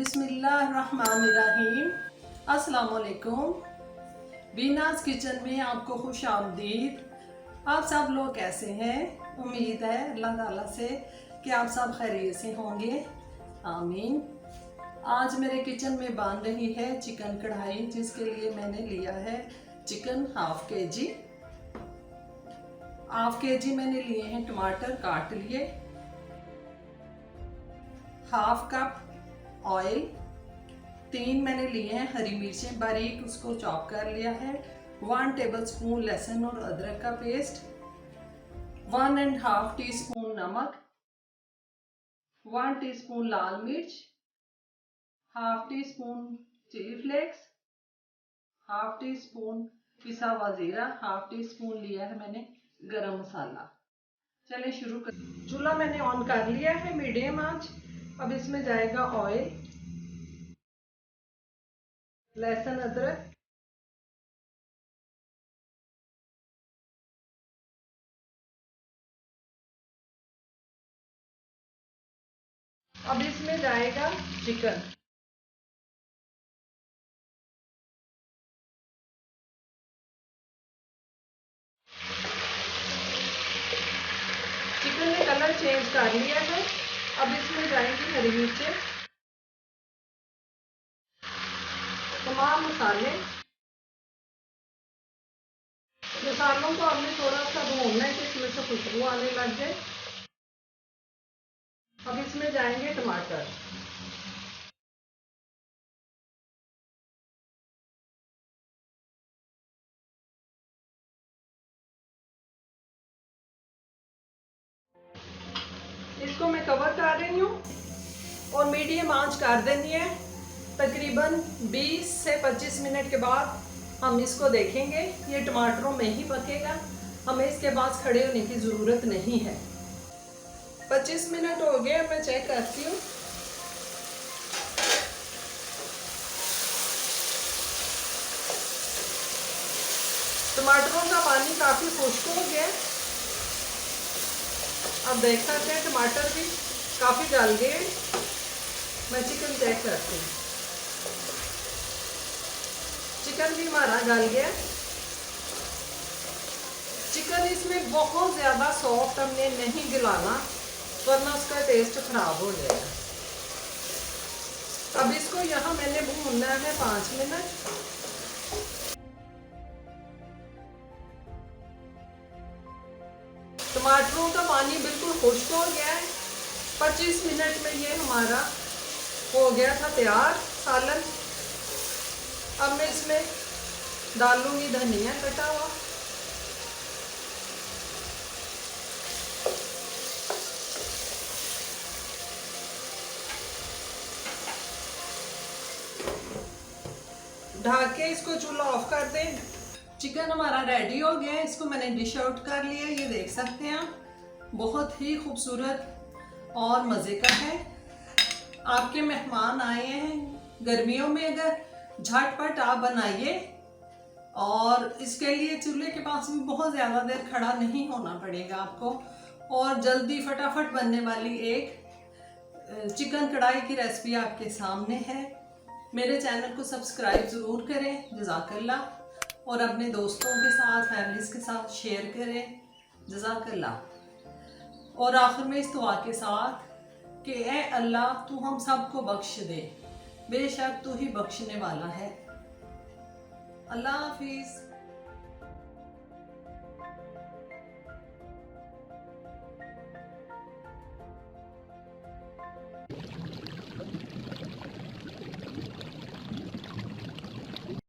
बिस्मिल्लाहिर्रहमानिर्रहीम। अस्सलाम वालेकुम। बीनाज किचन में आपको खुश आमदीद। आप सब लोग कैसे हैं? उम्मीद है अल्लाह ताला से कि आप सब खैरियत से होंगे, आमीन। आज मेरे किचन में बन रही है चिकन कढ़ाई, जिसके लिए मैंने लिया है चिकन हाफ के जी मैंने लिए हैं टमाटर काट लिए, हाफ कप ऑयल, 3 मैंने लिए हैं हरी मिर्चें बारीक उसको चॉप कर लिया है, 1 टेबलस्पून लहसुन और अदरक का पेस्ट, 1.5 टीस्पून नमक, 1 टीस्पून लाल मिर्च, half teaspoon chilli flakes, half teaspoon पिसा हुआ जीरा, हाफ टी स्पून लिया है मैंने गरम मसाला। चलिए शुरू कर। चूल्हा मैंने ऑन कर लिया है मीडियम आंच। अब इसमें जाएगा ऑयल, लहसुन अदरक, अब इसमें जाएगा चिकन, चिकन ने कलर चेंज कर लिया है। अब इसमें जाएंगी हरी मिर्चें, तमाम मसाले। मसालों को हमने थोड़ा सा भूनना है कि इसमें से खुशबू आने लग जाए। अब इसमें जाएंगे टमाटर, इसको मैं कवर कर रही हूँ और मीडियम आंच कर देनी है। तकरीबन 20 से 25 मिनट के बाद हम इसको देखेंगे, ये टमाटरों में ही पकेगा, हमें इसके बाद खड़े होने की ज़रूरत नहीं है। 25 मिनट हो गए, मैं चेक करती हूँ। टमाटरों का पानी काफ़ी खुश्क हो गया। अब देख सकते हैं टमाटर भी काफ़ी गल गए। मैं चिकन चेक करती हूँ, चिकन भी हमारा गल गया। चिकन इसमें बहुत ज़्यादा सॉफ्ट हमने नहीं गलाना, वरना उसका टेस्ट खराब हो जाएगा। अब इसको यहाँ मैंने भूनना है 5 मिनट। टमाटरों का पानी बिल्कुल खुश्क हो गया है। 25 मिनट में ये हमारा हो गया था तैयार सालन। अब मैं इसमें डालूंगी धनिया कटा हुआ, ढक के इसको चूल्हा ऑफ कर दें। चिकन हमारा रेडी हो गया है, इसको मैंने डिश आउट कर लिया। ये देख सकते हैं आप, बहुत ही खूबसूरत और मज़े का है। आपके मेहमान आए हैं गर्मियों में, अगर झटपट आप बनाइए, और इसके लिए चूल्हे के पास भी बहुत ज़्यादा देर खड़ा नहीं होना पड़ेगा आपको, और जल्दी फटाफट बनने वाली एक चिकन कढ़ाई की रेसिपी आपके सामने है। मेरे चैनल को सब्सक्राइब ज़रूर करें, जज़ाकल्लाह, और अपने दोस्तों के साथ, फैमिलीज़ के साथ शेयर करें, जज़ाकल्लाह। और आखिर में इस दुआ के साथ कि ए अल्लाह तू हम सबको बख्श दे, बेशक तू ही बख्शने वाला है। अल्लाह हाफिज़।